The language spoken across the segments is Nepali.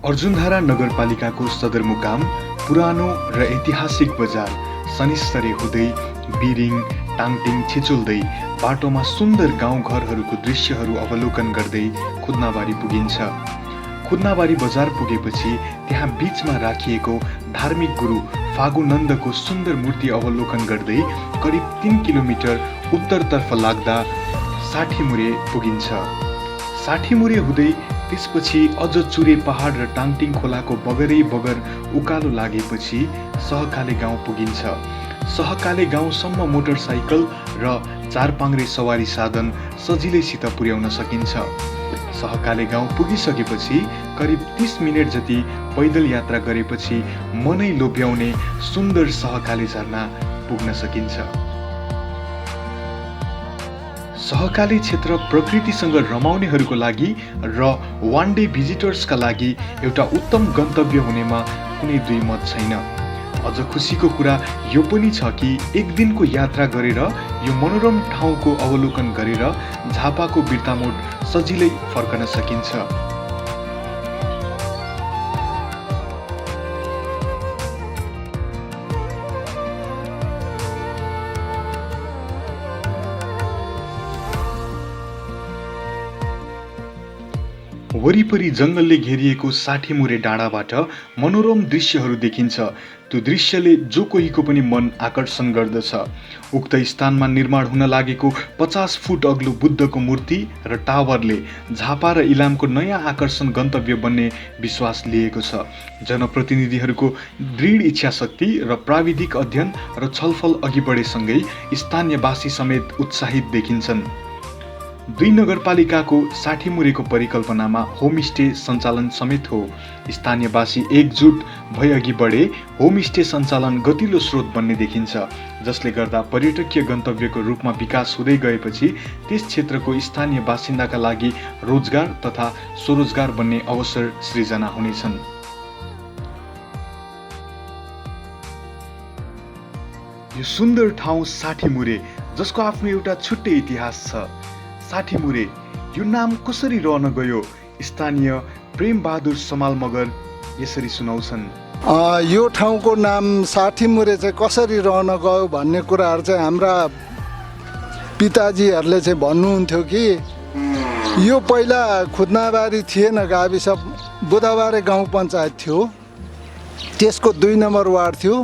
अर्जुनधारा नगरपालिकाको सदरमुकाम पुरानो र ऐतिहासिक बजार शनिस्तरे हुँदै बिरिङ टाङटिङ छिचुल्दै बाटोमा सुन्दर गाउँघरहरूको दृश्यहरू अवलोकन गर्दै खुद्नाबारी पुगिन्छ। खुद्नाबारी बजार पुगेपछि त्यहाँ बीचमा राखिएको धार्मिक गुरु फागुनन्दको सुन्दर मूर्ति अवलोकन गर्दै करिब 3 किलोमिटर उत्तरतर्फ लाग्दा साठीमुरे पुगिन्छ। साठीमुरे हुँदै त्यसपछि अझ चुरे पहाड र टाङटिङ खोलाको बगरै बगर उकालो लागेपछि सहकाले गाउँ पुगिन्छ। सहकाले गाउँसम्म मोटरसाइकल र चारपाङ्ग्रे सवारी साधन सजिलैसित पुर्याउन सकिन्छ। सहकाले गाउँ पुगिसकेपछि करिब 30 मिनट जति पैदल यात्रा गरेपछि मनै लोभ्याउने सुन्दर सहकाले झरना पुग्न सकिन्छ। सहकाली क्षेत्र प्रकृतिसँग रमाउनेहरूको लागि र वान डे भिजिटर्सका लागि एउटा उत्तम गन्तव्य हुनेमा कुनै दुई मत छैन। अझ खुसीको कुरा यो पनि छ कि एक दिनको यात्रा गरेर यो मनोरम ठाउँको अवलोकन गरेर झापाको बिर्तामोड सजिलै फर्कन सकिन्छ। वरिपरि जङ्गलले घेरिएको साठीमुरे डाँडाबाट मनोरम दृश्यहरू देखिन्छ। त्यो दृश्यले जो कोहीको पनि मन आकर्षण गर्दछ। उक्त स्थानमा निर्माण हुन लागेको 50 फुट अग्लो बुद्धको मूर्ति र टावरले झापा र इलामको नयाँ आकर्षण गन्तव्य बन्ने विश्वास लिएको छ। जनप्रतिनिधिहरूको दृढ इच्छाशक्ति र प्राविधिक अध्ययन र छलफल अघि बढेसँगै स्थानीयवासी समेत उत्साहित देखिन्छन्। 2 नगरपालिकाको साठीमुरेको परिकल्पनामा होमस्टे सञ्चालन समेत हो। स्थानीयवासी एकजुट भई अघि बढे होमस्टे सञ्चालन गतिलो स्रोत बन्ने देखिन्छ, जसले गर्दा पर्यटकीय गन्तव्यको रूपमा विकास हुँदै गएपछि त्यस क्षेत्रको स्थानीय बासिन्दाका लागि रोजगार तथा स्वरोजगार बन्ने अवसर सृजना हुनेछन्। यो सुन्दर ठाउँ साठीमुरे, जसको आफ्नो एउटा छुट्टै इतिहास छ। साठीमुरे यो नाम कसरी रहन गयो, स्थानीय प्रेमबहादुर समाल मगर यसरी सुनाउँछन्। यो ठाउँको नाम साठीमुरे चाहिँ कसरी रहन गयो भन्ने कुराहरू चाहिँ हाम्रा पिताजीहरूले चाहिँ भन्नुहुन्थ्यो कि यो पहिला खुद्नाबारी थिएन गाविस, बुधबारे गाउँ पञ्चायत थियो, त्यसको 2 नम्बर वार्ड थियो।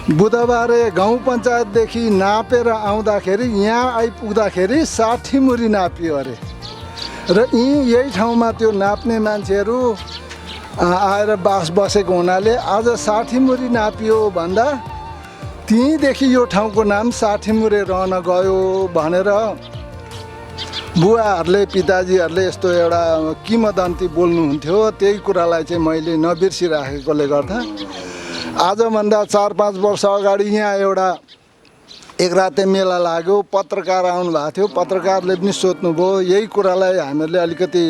बुधबारे गाउँ पञ्चायतदेखि नापेर आउँदाखेरि यहाँ आइपुग्दाखेरि साठीमुरी नापियो अरे र यही ठाउँमा त्यो नाप्ने मान्छेहरू आएर बसेको हुनाले आज साठीमुरी नापियो भन्दा त्यहीँदेखि यो ठाउँको नाम साठीमुरे रहन गयो भनेर बुवाहरूले पिताजीहरूले यस्तो एउटा किंवदन्ती बोल्नुहुन्थ्यो। त्यही कुरालाई चाहिँ मैले नबिर्सिराखेकोले गर्दा आजभन्दा 4-5 वर्ष अगाडि यहाँ एउटा एक राते मेला लाग्यो। पत्रकार आउनु भएको थियो, पत्रकारले पनि सोध्नुभयो, यही कुरालाई हामीहरूले अलिकति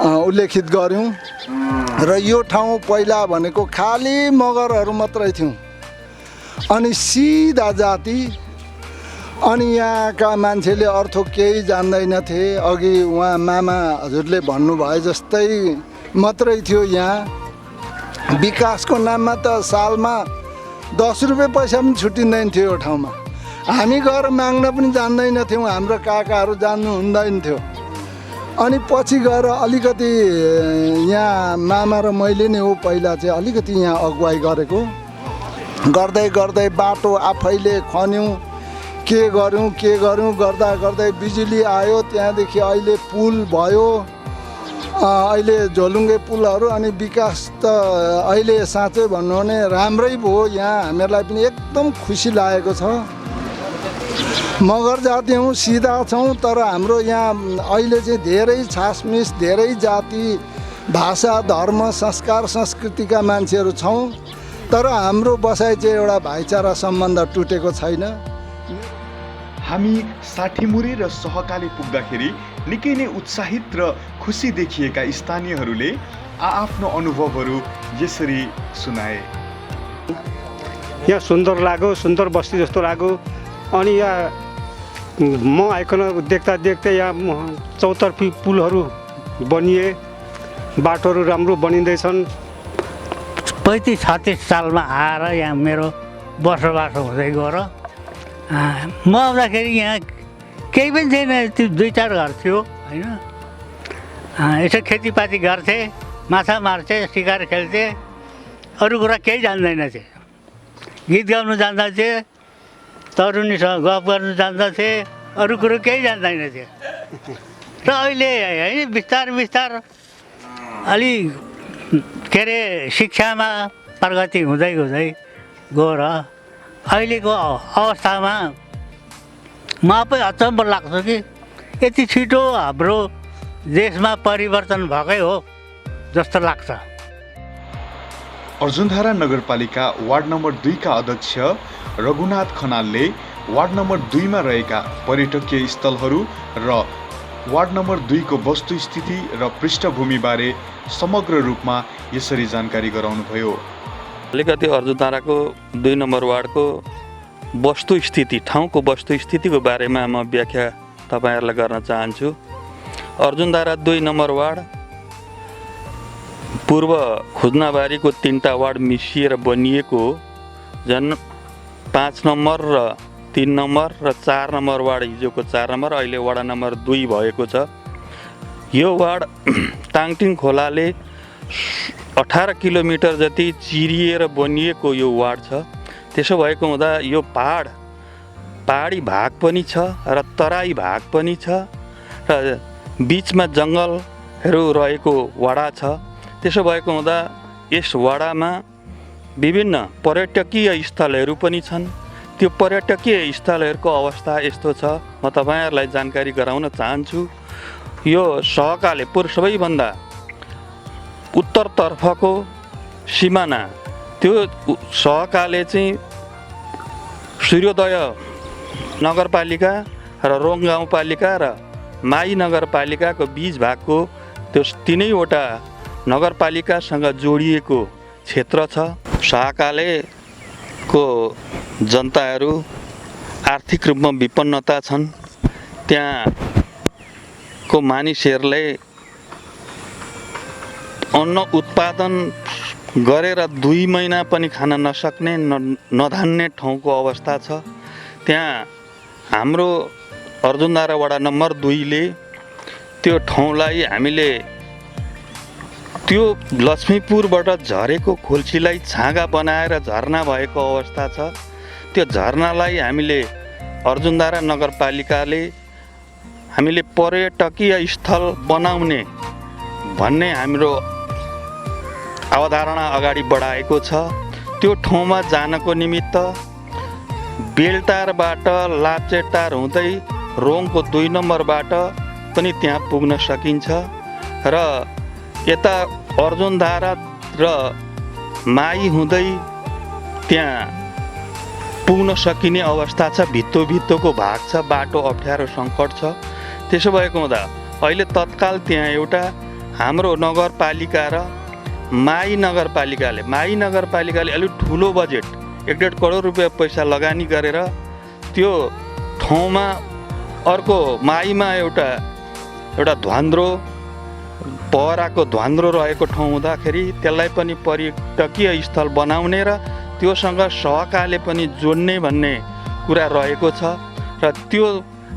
उल्लेखित गऱ्यौँ। र यो ठाउँ पहिला भनेको खाली मगरहरू मात्रै थियौँ, अनि सिधा जाति, अनि यहाँका मान्छेले अर्थ केही जान्दैनथे। अघि उहाँ मामा हजुरले भन्नुभए जस्तै मात्रै थियो। यहाँ विकासको नाममा त सालमा 10 रुपियाँ पैसा पनि छुट्टिँदैन थियो यो ठाउँमा। हामी गएर माग्न पनि जान्दैनथ्यौँ, हाम्रो काकाहरू जान्नु हुँदैन थियो। अनि पछि गएर अलिकति यहाँ मामा र मैले नै हो पहिला चाहिँ अलिकति यहाँ अगुवाई गरेको। गर्दै गर्दै बाटो आफैले खन्यौँ, के गऱ्यौँ गर्दा गर्दै बिजुली आयो, त्यहाँदेखि अहिले पुल भयो, अहिले झोलुङ्गे पुलहरू, अनि विकास त अहिले साँच्चै भन्नु भने राम्रै भयो। यहाँ हामीहरूलाई पनि एकदम खुसी लागेको छ। मगर जाति हौँ, सिधा छौँ, तर हाम्रो यहाँ अहिले चाहिँ धेरै छासमिस, धेरै जाति, भाषा, धर्म, संस्कार, संस्कृतिका मान्छेहरू छौँ, तर हाम्रो बसाइ चाहिँ एउटा भाइचारा सम्बन्ध टुटेको छैन। हामी साठीमुरे र सहकाले पुग्दाखेरि निकै नै उत्साहित र खुसी देखिएका स्थानीयहरूले आफ्नो अनुभवहरू यसरी सुनाए। यहाँ सुन्दर लाग्यो, सुन्दर बस्ती जस्तो लाग्यो। अनि यहाँ म आइकन देख्दा देख्दै यहाँ चौतर्फी पुलहरू बनिए बाटोहरू राम्रो बनिँदैछन्। 35-36 सालमा आएर यहाँ मेरो बसोबास हुँदै गएर म आउँदाखेरि यहाँ केही पनि छैन, त्यो 2-4 घर थियो होइन। यसो खेतीपाती गर्थे, माछा मार्थे, सिकार खेल्थे, अरू कुरा केही जान्दैन थिए। गीत गाउनु जान्दथे, तरुनीसँग गफ गर्नु जान्दथे, अरू कुरो केही जान्दैन थियो। र अहिले होइन बिस्तार अलि के अरे शिक्षामा प्रगति हुँदै गएर अहिलेको अवस्थामा म आफै अचम्म लाग्छ कि यति छिटो हाम्रो देशमा परिवर्तन भएकै हो जस्तो लाग्छ। अर्जुनधारा नगरपालिका वार्ड नम्बर 2 का अध्यक्ष रघुनाथ खनालले वार्ड नम्बर 2 मा रहेका पर्यटकीय स्थलहरू र वार्ड नम्बर 2 को वस्तुस्थिति र पृष्ठभूमिबारे समग्र रूपमा यसरी जानकारी गराउनुभयो। अलिकति अर्जुनधाराको 2 नम्बर वार्डको वस्तुस्थिति, ठाउँको वस्तुस्थितिको बारेमा म व्याख्या तपाईँहरूलाई गर्न चाहन्छु। अर्जुनधारा 2 नम्बर वार्ड पूर्व खुजनाबारीको 3टा वार्ड मिसिएर बनिएको झन् 5 नम्बर र 3 नम्बर र 4 नम्बर वार्ड, हिजोको 4 नम्बर अहिले वडा नम्बर 2 भएको छ। यो वार्ड टाङटिङ खोलाले 18 किलोमिटर जति चिरिएर बनिएको यो वार्ड छ। त्यसो भएको हुँदा यो पहाडी भाग पनि छ र तराई भाग पनि छ र बिचमा जङ्गलहरू रहेको वडा छ। त्यसो भएको हुँदा यस वडामा विभिन्न पर्यटकीय स्थलहरू पनि छन्। त्यो पर्यटकीय स्थलहरूको अवस्था यस्तो छ, म तपाईँहरूलाई जानकारी गराउन चाहन्छु। यो सहकालेपुर सबैभन्दा उत्तरतर्फको सिमाना, त्यो सहकाले चाहिँ सूर्योदय नगरपालिका र रोङ गाउँपालिका र माई नगरपालिकाको बीच भागको त्यो 3वटा नगरपालिकासँग जोडिएको क्षेत्र छ। सहकालेको जनताहरू आर्थिक रूपमा विपन्नता छन्। त्यहाँको मानिसहरूले अन्न उत्पादन गरेर 2 महिना पनि खान नसक्ने, नधान्ने ठाउँको अवस्था छ। त्यहाँ हाम्रो अर्जुनधारा वडा नम्बर 2 ले त्यो ठाउँलाई हामीले त्यो लक्ष्मीपुरबाट झरेको खोल्सीलाई छाँगा बनाएर झरना भएको अवस्था छ। त्यो झरनालाई हामीले अर्जुनधारा नगरपालिकाले हामीले पर्यटकीय स्थल बनाउने भन्ने हाम्रो अवधारणा अगाडि बढाएको छ। त्यो ठाउँमा जानको निमित्त बेलटारबाट लाचेटार हुँदै रोङको 2 नम्बरबाट पनि त्यहाँ पुग्न सकिन्छ र यता अर्जुनधारा र माई हुँदै त्यहाँ पुग्न सकिने अवस्था छ। भित्तोको भाग छ, बाटो अप्ठ्यारो सङ्कट छ। त्यसो भएको हुँदा अहिले तत्काल त्यहाँ एउटा हाम्रो नगरपालिका र माई नगरपालिकाले अलिक ठुलो बजेट 1.5 करोड रुपियाँ पैसा लगानी गरेर त्यो ठाउँमा अर्को माईमा एउटा ध्वान्द्रो, पहराको ध्वान्द्रो रहेको ठाउँ हुँदाखेरि त्यसलाई पनि पर्यटकीय स्थल बनाउने र त्योसँग सहकाले पनि जोड्ने भन्ने कुरा रहेको छ। र त्यो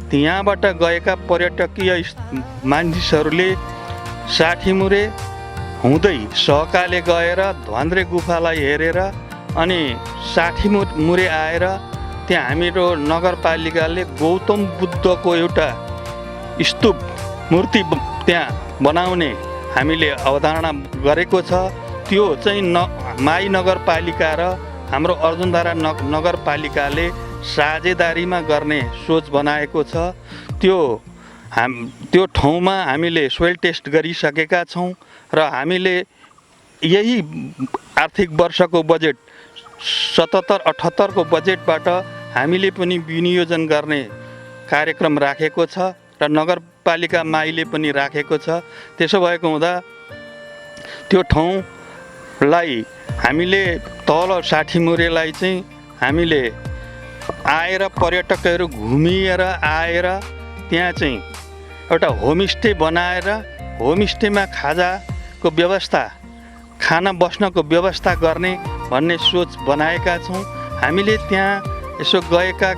त्यहाँबाट गएका पर्यटकीय मानिसहरूले 60 मुरे हुँदै सहकाले गएर ध्वान्द्रे गुफालाई हेरेर अनि 60 मुरे आएर त्यहाँ हाम्रो नगरपालिकाले गौतम बुद्धको एउटा स्तूप मूर्ति त्यहाँ बनाउने हामीले अवधारणा गरेको छ। त्यो चाहिँ माई नगरपालिका र हाम्रो अर्जुनधारा नगरपालिकाले साझेदारीमा गर्ने सोच बनाएको छ। त्यो ठाउँमा हामीले सोइल टेस्ट गरिसकेका छौँ र हामीले यही आर्थिक वर्षको बजेट 77-78 को बजेटबाट हामीले पनि विनियोजन गर्ने कार्यक्रम राखेको छ र नगरपालिका माईले पनि राखेको छ। त्यसो भएको हुँदा त्यो ठाउँलाई हामीले तल 60 मुरेलाई चाहिँ हामीले आएर पर्यटकहरू घुमिएर आएर त्यहाँ चाहिँ एउटा होमस्टे बनाएर होमस्टेमा खाजा को व्यवस्था, खाना बस्नको व्यवस्था गर्ने भन्ने सोच बनाएका छौँ। हामीले त्यहाँ यसो गएका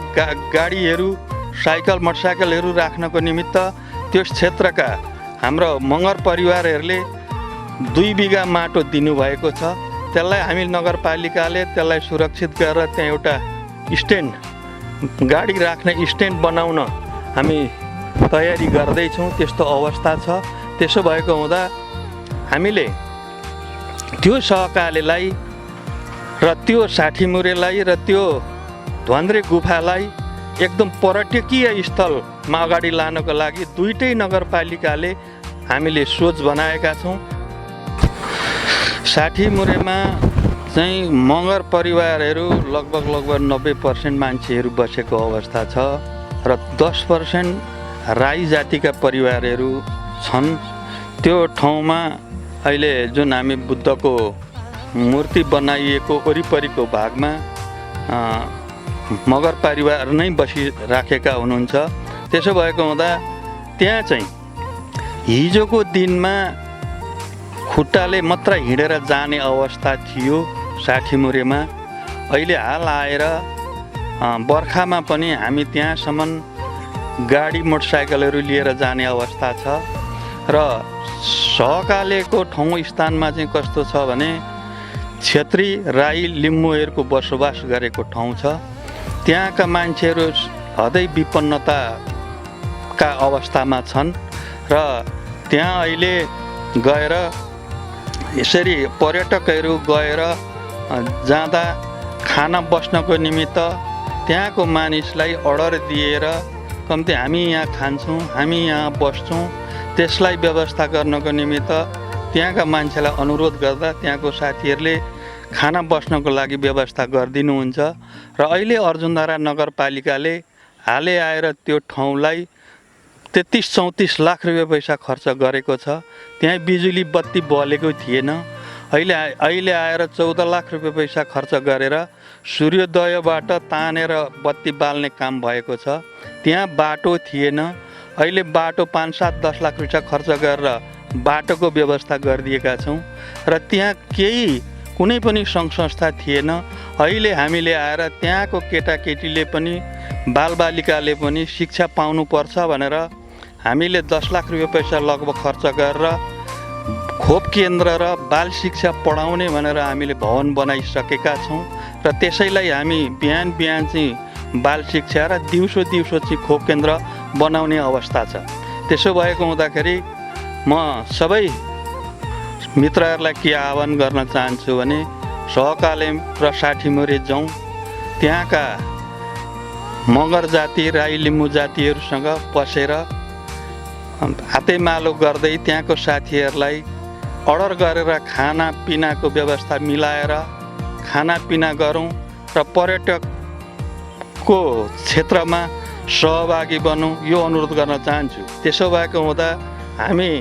गाडीहरू, साइकल, मोटरसाइकलहरू राख्नको निमित्त त्यस क्षेत्रका हाम्रो मगर परिवारहरूले 2 बिघा माटो दिनुभएको छ। त्यसलाई हामी नगरपालिकाले त्यसलाई सुरक्षित गरेर त्यहाँ एउटा स्ट्यान्ड, गाडी राख्ने स्ट्यान्ड बनाउन हामी तयारी गर्दैछौँ। त्यस्तो अवस्था छ। त्यसो भएको हुँदा हामीले त्यो सहकालेलाई र त्यो 60 मुरेलाई र त्यो ध्वान्द्रे गुफालाई एकदम पर्यटकीय स्थलमा अगाडि लानको लागि दुईटै नगरपालिकाले हामीले सोच बनाएका छौँ। 60 मुरेमा चाहिँ मगर परिवारहरू लगभग 90% मान्छेहरू बसेको अवस्था छ र 10% राई जातिका परिवारहरू छन्। त्यो ठाउँमा अहिले जुन हामी बुद्धको मूर्ति बनाइएको वरिपरिको भागमा मगर परिवार नै बसिराखेका हुनुहुन्छ। त्यसो भएको हुँदा त्यहाँ चाहिँ हिजोको दिनमा खुट्टाले मात्र हिँडेर जाने अवस्था थियो 60 मुरेमा। अहिले हाल आएर बर्खामा पनि हामी त्यहाँसम्म गाडी मोटरसाइकलहरू लिएर जाने अवस्था छ र सहकालेको ठाउँ स्थानमा चाहिँ कस्तो छ भने क्षेत्री, राई, लिम्बूहरूको बसोबास गरेको ठाउँ छ। त्यहाँका मान्छेहरू हदै विपन्नताका अवस्थामा छन् र त्यहाँ अहिले गएर यसरी पर्यटकहरू गएर जाँदा खाना बस्नको निमित्त त्यहाँको मानिसलाई अर्डर दिएर कम्ती हामी यहाँ खान्छौँ, हामी यहाँ बस्छौँ, त्यसलाई व्यवस्था गर्नको निमित्त त्यहाँका मान्छेलाई अनुरोध गर्दा त्यहाँको साथीहरूले खाना बस्नको लागि व्यवस्था गरिदिनुहुन्छ र अहिले अर्जुनधारा नगरपालिकाले हालै आएर त्यो ठाउँलाई 33-34 लाख रुपियाँ पैसा खर्च गरेको छ। त्यहाँ बिजुली बत्ती बलेको थिएन। अहिले आएर 14 लाख रुपियाँ पैसा खर्च गरेर सूर्योदयबाट तानेर बत्ती बाल्ने काम भएको छ। त्यहाँ बाटो थिएन। अहिले बाटो 5-7-10 लाख रुपियाँ खर्च गरेर बाटोको व्यवस्था गरिदिएका छौँ र त्यहाँ केही कुनै पनि सङ्घ संस्था थिएन। अहिले हामीले आएर त्यहाँको केटाकेटीले पनि बालबालिकाले पनि शिक्षा पाउनुपर्छ भनेर हामीले 10 लाख रुपियाँ पैसा लगभग खर्च गरेर खोप केन्द्र र बाल शिक्षा पढाउने भनेर हामीले भवन बनाइसकेका छौँ र त्यसैलाई हामी बिहान चाहिँ बाल शिक्षा र दिउँसो चाहिँ खोप केन्द्र बनाउने अवस्था छ। त्यसो भएको हुँदाखेरि म सबै मित्रहरूलाई के आह्वान गर्न चाहन्छु भने सहकाले र 60 मुरे जाउँ, त्यहाँका मगर जाति, राई, लिम्बू जातिहरूसँग बसेर हातेमालो गर्दै त्यहाँको साथीहरूलाई अर्डर गरेर खानापिनाको व्यवस्था मिलाएर खानापिना गरौँ र पर्यटकको क्षेत्रमा सहभागी बनौँ, यो अनुरोध गर्न चाहन्छु। त्यसो भएको हुँदा हामी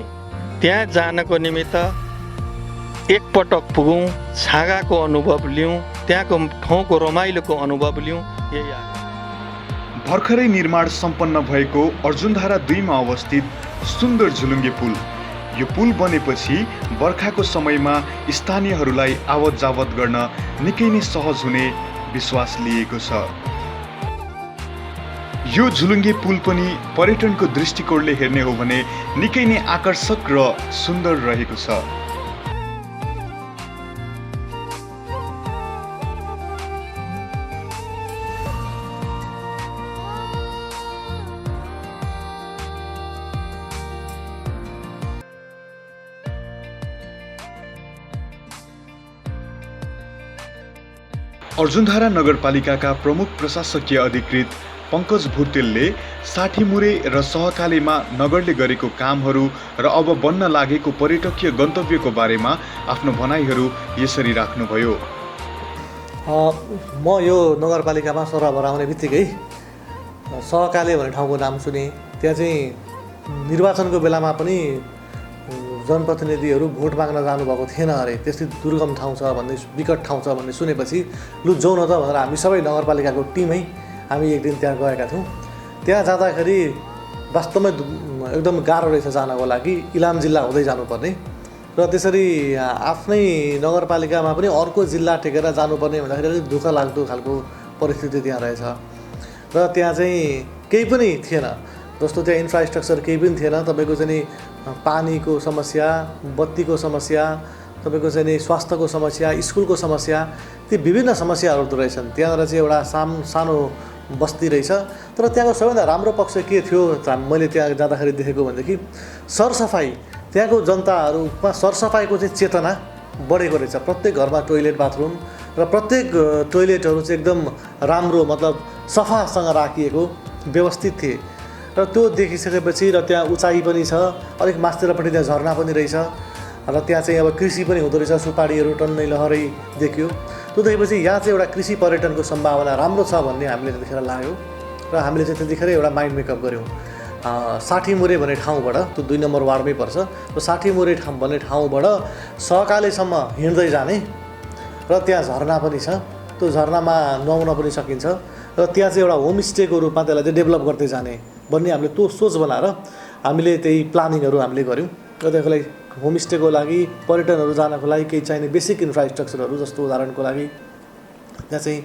त्यहाँ जानको निमित्त एकपटक पुगौँ, छाँगाको अनुभव लिउँ, त्यहाँको ठाउँको रमाइलोको अनुभव लिउँ। यही भर्खरै निर्माण सम्पन्न भएको अर्जुनधारा 2 मा अवस्थित सुन्दर झुलुङ्गे पुल। यो पुल बनेपछि बर्खाको समयमा स्थानीयहरूलाई आवत जावत गर्न निकै नै सहज हुने विश्वास लिएको छ। यो झुलुङ्गे पुल पनि पर्यटनको दृष्टिकोणले हेर्ने हो भने निकै नै आकर्षक र सुन्दर रहेको छ। अर्जुनधारा नगरपालिकाका प्रमुख प्रशासकीय अधिकृत पङ्कज भुटेलले 60 मुरे र सहकालेमा नगरले गरेको कामहरू र अब बन्न लागेको पर्यटकीय गन्तव्यको बारेमा आफ्नो भनाइहरू यसरी राख्नुभयो। म यो नगरपालिकामा सरबर आउने बित्तिकै सहकाले भन्ने ठाउँको नाम सुने। त्यहाँ चाहिँ निर्वाचनको बेलामा पनि जनप्रतिनिधिहरू भोट माग्न जानुभएको थिएन अरे, त्यस्तै दुर्गम ठाउँ छ भन्ने, विकट ठाउँ छ भन्ने सुनेपछि लु जाउँ न त भनेर हामी सबै नगरपालिकाको टिमै हामी एक दिन त्यहाँ गएका थियौँ। त्यहाँ जाँदाखेरि वास्तवमै एकदम गाह्रो रहेछ जानको लागि। इलाम जिल्ला हुँदै जानुपर्ने र त्यसरी आफ्नै नगरपालिकामा पनि अर्को जिल्ला टेकेर जानुपर्ने भन्दाखेरि अलिक दुःख लाग्दो खालको परिस्थिति त्यहाँ रहेछ र त्यहाँ चाहिँ केही पनि थिएन। जस्तो त्यहाँ इन्फ्रास्ट्रक्चर केही पनि थिएन। तपाईँको चाहिँ नि पानीको समस्या, बत्तीको समस्या, तपाईँको चाहिँ नि स्वास्थ्यको समस्या, स्कुलको समस्या, ती विभिन्न समस्याहरू त रहेछन्। त्यहाँनिर चाहिँ एउटा सानो बस्ती रहेछ। तर त्यहाँको सबैभन्दा राम्रो पक्ष के थियो मैले त्यहाँ जाँदाखेरि देखेको भनेदेखि सरसफाइ, त्यहाँको जनताहरूमा सरसफाइको चाहिँ चेतना बढेको रहेछ। प्रत्येक घरमा टोइलेट बाथरुम र प्रत्येक टोइलेटहरू चाहिँ एकदम राम्रो मतलब सफासँग राखिएको व्यवस्थित थिए। र त्यो देखिसकेपछि र त्यहाँ उचाइ पनि छ, अलिक मास्तिरपट्टि त्यहाँ झरना पनि रहेछ र त्यहाँ चाहिँ अब कृषि पनि हुँदो रहेछ। सुपारीहरू टन्नै लहरै देखियो। त्यो देखेपछि यहाँ चाहिँ एउटा कृषि पर्यटनको सम्भावना राम्रो छ भन्ने हामीले त्यतिखेर लाग्यो र हामीले चाहिँ त्यतिखेर एउटा माइन्ड मेकअप गऱ्यौँ। 60 मुरे भन्ने ठाउँबाट, त्यो 2 नम्बर वार्डमै पर्छ, त्यो 60 मुरे भन्ने ठाउँबाट सहकालेसम्म हिँड्दै जाने र त्यहाँ झरना पनि छ। त्यो झरनामा नुहाउन पनि सकिन्छ र त्यहाँ चाहिँ एउटा होमस्टेको रूपमा त्यसलाई चाहिँ डेभलप गर्दै जाने भन्ने हामीले त्यो सोच बनाएर हामीले त्यही प्लानिङहरू हामीले गऱ्यौँ। र त्यसको लागि होमस्टेको लागि, पर्यटनहरू जानको लागि केही चाहिने बेसिक इन्फ्रास्ट्रक्चरहरू, जस्तो उदाहरणको लागि त्यहाँ चाहिँ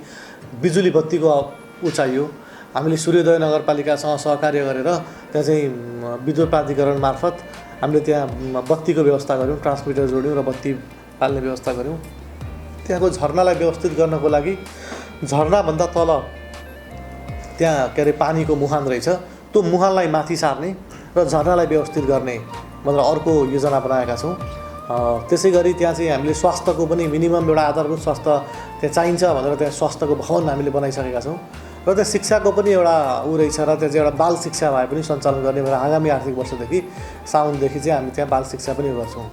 बिजुली बत्तीको चाहियो। हामीले सूर्योदय नगरपालिकासँग सहकार्य गरेर त्यहाँ चाहिँ विद्युत प्राधिकरण मार्फत हामीले त्यहाँ बत्तीको व्यवस्था गऱ्यौँ, ट्रान्समिटर जोड्यौँ र बत्ती पाल्ने व्यवस्था गऱ्यौँ। त्यहाँको झरनालाई व्यवस्थित गर्नको लागि झरनाभन्दा तल त्यहाँ के अरे पानीको मुहान रहेछ, त्यो मुहानलाई माथि सार्ने र झरनालाई व्यवस्थित गर्ने मतलब अर्को योजना बनाएका छौँ। त्यसै गरी त्यहाँ चाहिँ हामीले स्वास्थ्यको पनि मिनिमम एउटा आधारभूत स्वास्थ्य त्यहाँ चाहिन्छ भनेर त्यहाँ स्वास्थ्यको भवन हामीले बनाइसकेका छौँ र त्यहाँ शिक्षाको पनि एउटा रहेछ र त्यहाँ चाहिँ एउटा बाल शिक्षा भए पनि सञ्चालन गर्ने भनेर आगामी आर्थिक वर्षदेखि साउनदेखि चाहिँ हामी त्यहाँ बाल शिक्षा पनि गर्छौँ।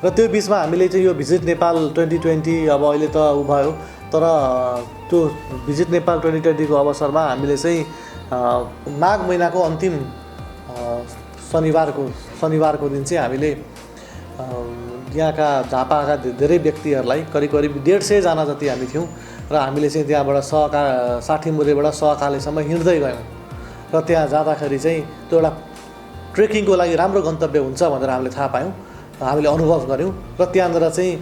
र त्यो बिचमा हामीले चाहिँ यो भिजिट नेपाल 2020 अब अहिले त भयो, तर त्यो भिजिट नेपाल 2020को अवसरमा हामीले चाहिँ माघ महिनाको अन्तिम शनिबारको दिन चाहिँ हामीले यहाँका झापाका धेरै व्यक्तिहरूलाई करिब 150 जना जति हामी थियौँ र हामीले चाहिँ त्यहाँबाट 60 मुरेबाट सहकालेसम्म हिँड्दै गयौँ र त्यहाँ जाँदाखेरि चाहिँ त्यो एउटा ट्रेकिङको लागि राम्रो गन्तव्य हुन्छ भनेर हामीले थाहा पायौँ, हामीले अनुभव गऱ्यौँ र त्यहाँनिर चाहिँ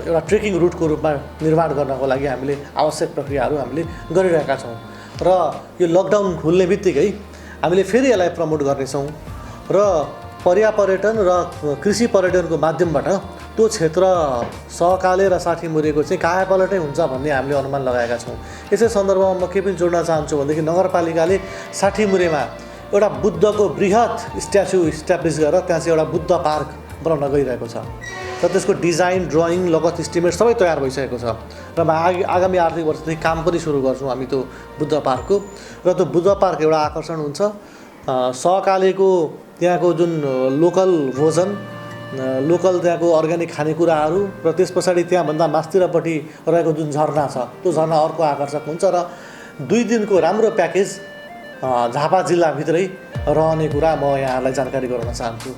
एउटा ट्रेकिङ रुटको रूपमा निर्माण गर्नको लागि हामीले आवश्यक प्रक्रियाहरू हामीले गरिरहेका छौँ र यो लकडाउन खुल्ने बित्तिकै हामीले फेरि यसलाई प्रमोट गर्नेछौँ र पर्यापर्यटन र कृषि पर्यटनको माध्यमबाट त्यो क्षेत्र सहकाले र 60 मुरेको चाहिँ कायापलटै हुन्छ भन्ने हामीले अनुमान लगाएका छौँ। यसै सन्दर्भमा म के पनि जोड्न चाहन्छु भनेदेखि नगरपालिकाले 60 मुरेमा एउटा बुद्धको बृहत स्ट्याचु इस्ट्याब्लिस गरेर त्यहाँ चाहिँ एउटा बुद्ध पार्क बनाउन गइरहेको छ र त्यसको डिजाइन, ड्रइङ, लगत इस्टिमेट सबै तयार भइसकेको छ र आगामी आर्थिक वर्षदेखि काम पनि सुरु गर्छौँ हामी त्यो बुद्ध पार्कको। र त्यो बुद्ध पार्क एउटा आकर्षण हुन्छ। सहकालेको त्यहाँको जुन लोकल भोजन, लोकल त्यहाँको अर्ग्यानिक खानेकुराहरू र त्यस पछाडि त्यहाँभन्दा मास्तिरपट्टि रहेको जुन झरना छ त्यो झरना अर्को आकर्षक हुन्छ र 2 दिनको राम्रो प्याकेज झापा जिल्लाभित्रै रहने कुरा म यहाँहरूलाई जानकारी गराउन चाहन्छु।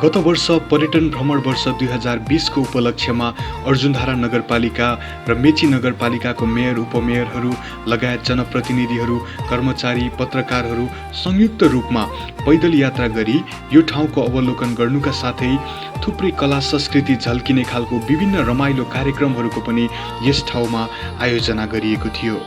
गत वर्ष पर्यटन भ्रमण वर्ष 2020 को उपलक्ष्यमा अर्जुनधारा नगरपालिका र मेची नगरपालिकाको मेयर, उपमेयरहरू लगायत जनप्रतिनिधिहरू, कर्मचारी, पत्रकारहरू संयुक्त रूपमा पैदल यात्रा गरी यो ठाउँको अवलोकन गर्नुका साथै थुप्रै कला संस्कृति झल्किने खालको विभिन्न रमाइलो कार्यक्रमहरूको पनि यस ठाउँमा आयोजना गरिएको थियो।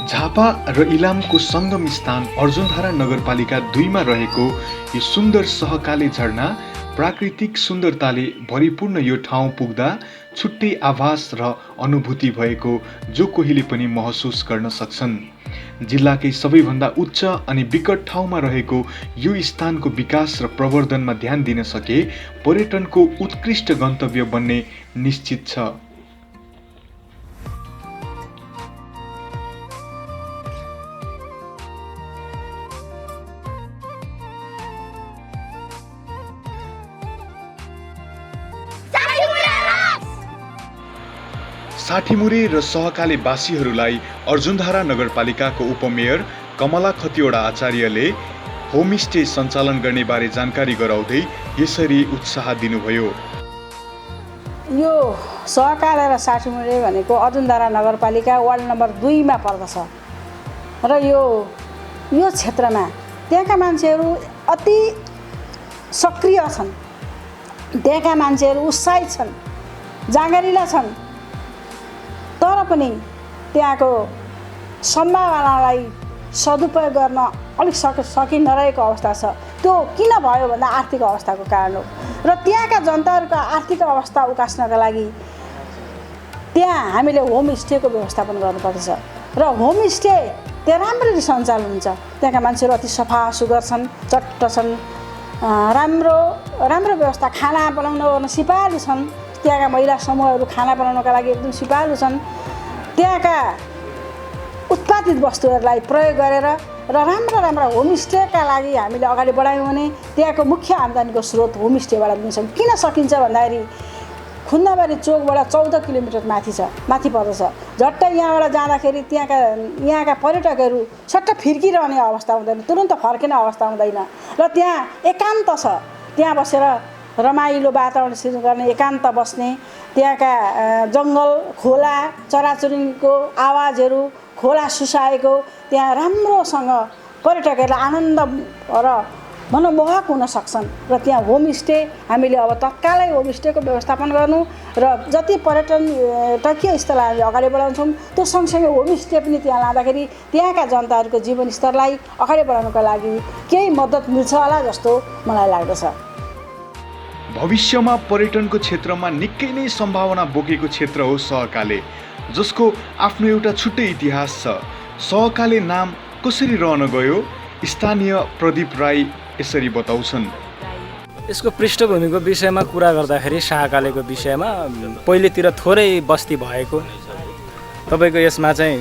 झापा र इलामको सङ्गम स्थान अर्जुनधारा नगरपालिका 2 मा रहेको यो सुन्दर सहकाले झरना प्राकृतिक सुन्दरताले भरिपूर्ण यो ठाउँ पुग्दा छुट्टै आभास र अनुभूति भएको जो कोहीले पनि महसुस गर्न सक्छन्। जिल्लाकै सबैभन्दा उच्च अनि विकट ठाउँमा रहेको यो स्थानको विकास र प्रवर्धनमा ध्यान दिन सके पर्यटनको उत्कृष्ट गन्तव्य बन्ने निश्चित छ। साठीमुरे र सहकाले वासीहरूलाई अर्जुनधारा नगरपालिकाको उपमेयर कमला खतिवडा आचार्यले होमस्टे सञ्चालन गर्ने बारे जानकारी गराउँदै यसरी उत्साह दिनुभयो। यो सहकाले र साठीमुरे भनेको अर्जुनधारा नगरपालिका वार्ड नम्बर 2 मा पर्दछ र यो क्षेत्रमा त्यहाँका मान्छेहरू अति सक्रिय छन्, त्यहाँका मान्छेहरू उत्साहित छन्, जाँगरिला छन्, तर पनि त्यहाँको सम्भावनालाई सदुपयोग गर्न अलिक सकि नरहेको अवस्था छ। त्यो किन भयो भन्दा आर्थिक अवस्थाको कारण हो र त्यहाँका जनताहरूको आर्थिक अवस्था उकास्नका लागि त्यहाँ हामीले होमस्टेको व्यवस्थापन गर्नुपर्दछ र होमस्टे त्यहाँ राम्ररी सञ्चालन हुन्छ। त्यहाँका मान्छेहरू अति सफा सुग्घर छन्, चट्ट छन्, राम्रो व्यवस्था, खाना बनाउन गर्न सिपालु छन्। त्यहाँका महिला समूहहरू खाना बनाउनका लागि एकदम सिपालु छन्। त्यहाँका उत्पादित वस्तुहरूलाई प्रयोग गरेर र राम्रा होमस्टेका लागि हामीले अगाडि बढायौँ भने त्यहाँको मुख्य आम्दानीको स्रोत होमस्टेबाट दिन सक्छ। किन सकिन्छ भन्दाखेरि खुन्दाबारी चोकबाट 14 किलोमिटर माथि पर्दछ। झट्टै यहाँबाट जाँदाखेरि यहाँका पर्यटकहरू सट्ट फिर्किरहने अवस्था हुँदैन, तुरन्त फर्किने अवस्था हुँदैन र त्यहाँ एकान्त छ। त्यहाँ बसेर रमाइलो वातावरण सृजना गर्ने, एकान्त बस्ने, त्यहाँका जङ्गल, खोला, चराचुरुङ्गीको आवाजहरू, खोला सुसाएको त्यहाँ राम्रोसँग पर्यटकहरूलाई आनन्द र मनमोहक हुन सक्छन् र त्यहाँ होमस्टे हामीले अब तत्कालै होमस्टेको व्यवस्थापन गर्नु र जति पर्यटकीय स्थलहरू अगाडि बढाउँछौँ त्यो सँगसँगै होमस्टे पनि त्यहाँ लाँदाखेरि त्यहाँका जनताहरूको जीवनस्तरलाई अगाडि बढाउनको लागि केही मद्दत मिल्छ होला जस्तो मलाई लाग्दछ। भविष्यमा पर्यटनको क्षेत्रमा निकै नै सम्भावना बोकेको क्षेत्र हो सहकाले, जसको आफ्नो एउटा छुट्टै इतिहास छ। सहकाले नाम कसरी रहन गयो, स्थानीय प्रदीप राई यसरी बताउँछन्। यसको पृष्ठभूमिको विषयमा कुरा गर्दाखेरि सहकालेको विषयमा पहिलेतिर थोरै बस्ती भएको, तपाईँको यसमा चाहिँ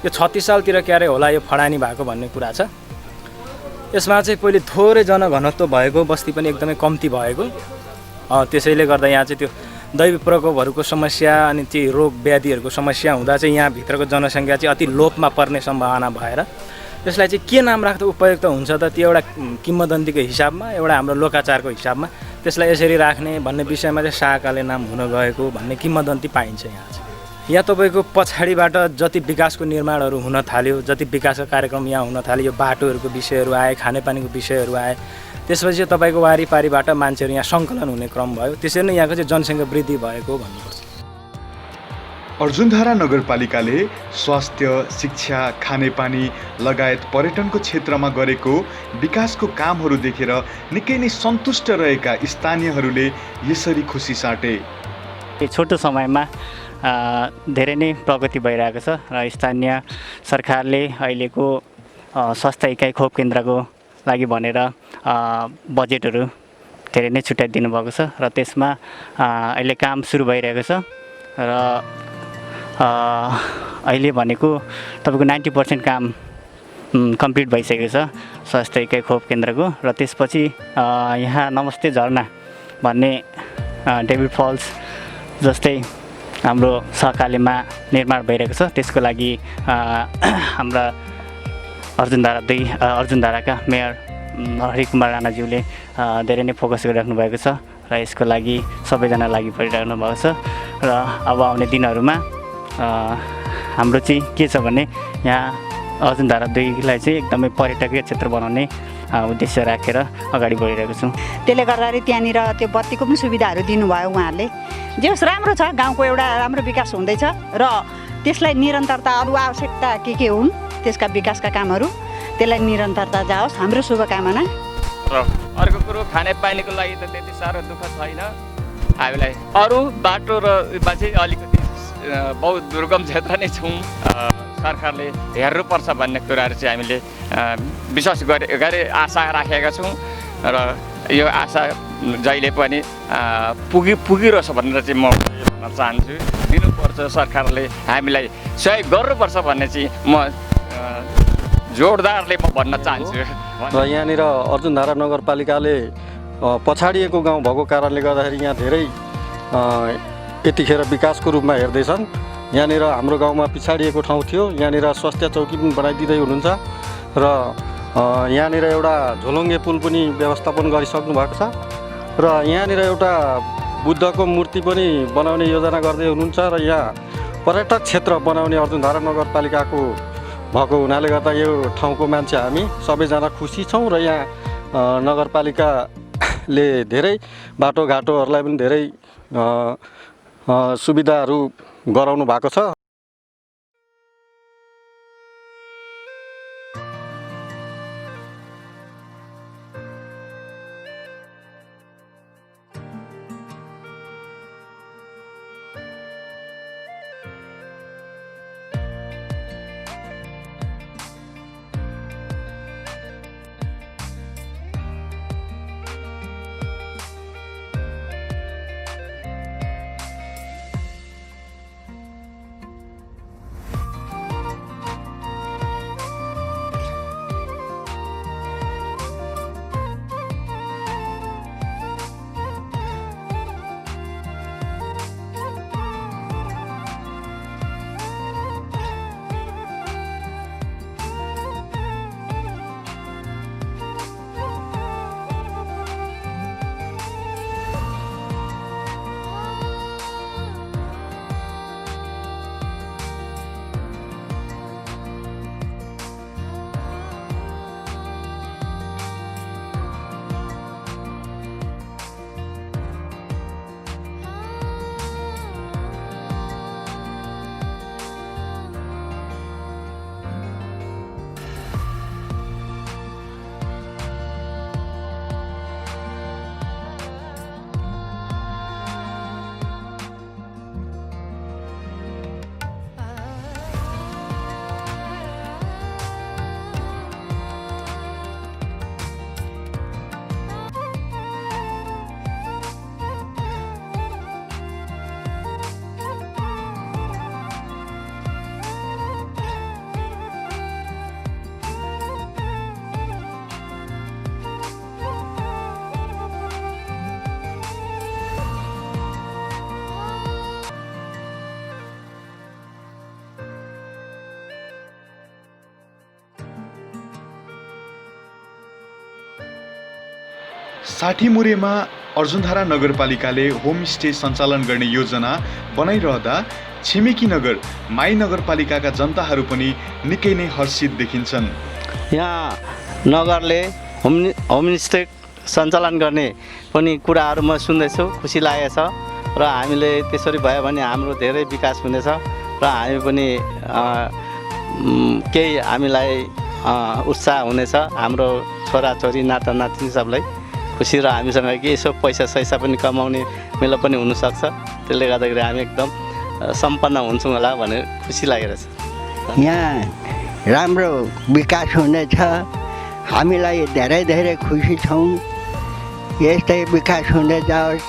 यो 36 सालतिर क्यारे होला यो फडानी भएको भन्ने कुरा छ। यसमा चाहिँ पहिले थोरै जनघनत्व भएको, बस्ती पनि एकदमै कम्ती भएको, त्यसैले गर्दा यहाँ चाहिँ त्यो दैवी प्रकोपहरूको समस्या अनि ती रोग व्याधिहरूको समस्या हुँदा चाहिँ यहाँभित्रको जनसङ्ख्या चाहिँ अति लोपमा पर्ने सम्भावना भएर त्यसलाई चाहिँ के नाम राख्दा उपयुक्त हुन्छ त, त्यो एउटा किम्वदन्तीको हिसाबमा, एउटा हाम्रो लोकाचारको हिसाबमा त्यसलाई यसरी राख्ने भन्ने विषयमा चाहिँ सहकाले नाम हुन गएको भन्ने किम्वदन्ती पाइन्छ। यहाँ चाहिँ यहाँ तपाईँको पछाडिबाट जति विकासको निर्माणहरू हुन थाल्यो, जति विकासका कार्यक्रम यहाँ हुन थाल्यो, यो बाटोहरूको विषयहरू आए, खानेपानीको विषयहरू आए, त्यसपछि तपाईँको वारिपारिबाट मान्छेहरू यहाँ सङ्कलन हुने क्रम भयो। त्यसरी नै यहाँको चाहिँ जनसङ्ख्या वृद्धि भएको भन्नुपर्छ। अर्जुनधारा नगरपालिकाले स्वास्थ्य, शिक्षा, खानेपानी लगायत पर्यटनको क्षेत्रमा गरेको विकासको कामहरू देखेर निकै नै सन्तुष्ट रहेका स्थानीयहरूले यसरी खुसी साटे। छोटो समयमा धेरै नै प्रगति भइरहेको छ र स्थानीय सरकारले अहिलेको स्वास्थ्य इकाइ खोप केन्द्रको लागि भनेर बजेटहरू धेरै नै छुट्याइदिनु भएको छ र त्यसमा अहिले काम सुरु भइरहेको छ र अहिले भनेको तपाईँको 90% काम कम्प्लिट भइसकेको छ स्वास्थ्य इकाइ खोप केन्द्रको र त्यसपछि यहाँ नमस्ते झरना भन्ने डेभिड फल्स जस्तै हाम्रो सहकालेमा निर्माण भइरहेको छ। त्यसको लागि हाम्रा अर्जुनधाराका मेयर हरिकुमार राणाज्यूले धेरै नै फोकस गरिराख्नु भएको छ र यसको लागि सबैजना लागि परिराख्नु भएको छ र अब आउने दिनहरूमा हाम्रो चाहिँ के छ भने यहाँ अर्जुनधारा 2लाई चाहिँ एकदमै पर्यटकीय क्षेत्र बनाउने उद्देश्य राखेर अगाडि बढिरहेको छौँ। त्यसले गर्दाखेरि त्यहाँनिर त्यो बत्तीको पनि सुविधाहरू दिनुभयो उहाँहरूले। जे होस् राम्रो छ, गाउँको एउटा राम्रो विकास हुँदैछ र त्यसलाई निरन्तरता अरू आवश्यकता के हुन् त्यसका विकासका कामहरू त्यसलाई निरन्तरता जाओस् हाम्रो शुभकामना। र अर्को कुरो खानेपानीको लागि त त्यति साह्रो दुःख छैन हामीलाई। अरू बाटो र चाहिँ अलिकति बहुत दुर्गम क्षेत्र नै छौँ, सरकारले हेर्नुपर्छ भन्ने कुराहरू चाहिँ हामीले विश्वास गरे आशा राखेका छौँ र यो आशा जहिले पनि पुगिरहोस् भनेर चाहिँ म भन्न चाहन्छु। दिनुपर्छ सरकारले हामीलाई सहयोग गर्नुपर्छ भन्ने चाहिँ म जोडदारले म भन्न चाहन्छु। र यहाँनिर अर्जुनधारा नगरपालिकाले पछाडिएको गाउँ भएको कारणले गर्दाखेरि यहाँ धेरै यतिखेर विकासको रूपमा हेर्दैछन्। यहाँनिर हाम्रो गाउँमा पिछाडिएको ठाउँ थियो, यहाँनिर स्वास्थ्य चौकी पनि बनाइदिँदै हुनुहुन्छ र यहाँनिर एउटा झोलुङ्गे पुल पनि व्यवस्थापन गरिसक्नु भएको छ र यहाँनिर एउटा बुद्धको मूर्ति पनि बनाउने योजना गर्दै हुनुहुन्छ र यहाँ पर्यटक क्षेत्र बनाउने अर्जुनधारा नगरपालिकाको भएको हुनाले गर्दा यो ठाउँको मान्छे हामी सबैजना खुसी छौँ र यहाँ नगरपालिकाले धेरै बाटोघाटोहरूलाई पनि धेरै सुविधाहरू गराउनु भएको छ। साठी मुरेमा अर्जुनधारा नगरपालिकाले होमस्टे सञ्चालन गर्ने योजना बनाइरहँदा छिमेकी नगर माई नगरपालिकाका जनताहरू पनि निकै नै हर्षित देखिन्छन्। यहाँ नगरले होमस्टे सञ्चालन गर्ने पनि कुराहरू म सुन्दैछु, खुसी लागेको छ र हामीले त्यसरी भयो भने हाम्रो धेरै विकास हुनेछ र हामी पनि केही हामीलाई उत्साह हुनेछ। हाम्रो छोराछोरी नातानातिनी सबलाई खुसी र हामीसँग के यसो पैसा पनि कमाउने मेला पनि हुनसक्छ। त्यसले गर्दाखेरि हामी एकदम सम्पन्न हुन्छौँ होला भनेर खुसी लागेको छ। यहाँ राम्रो विकास हुनेछ, हामीलाई धेरै धेरै खुसी छौँ। यस्तै विकास हुँदै जाओस्,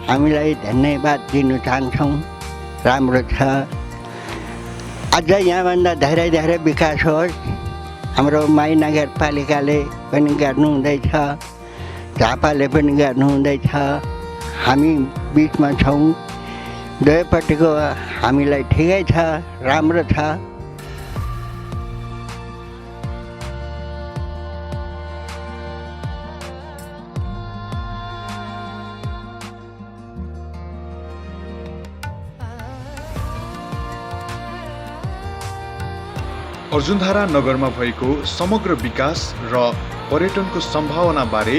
हामीलाई धन्यवाद दिन चाहन्छौँ। राम्रो छ, अझ यहाँभन्दा धेरै धेरै विकास होस्। हाम्रो माई नगरपालिकाले पनि गर्नुहुँदैछ, झापाले पनि गर्नुहुँदैछ, हामी बिचमा छौँ। दुवैपट्टिको हामीलाई ठिकै छ, राम्रो छ। अर्जुनधारा नगरमा भएको समग्र विकास र पर्यटनको सम्भावनाबारे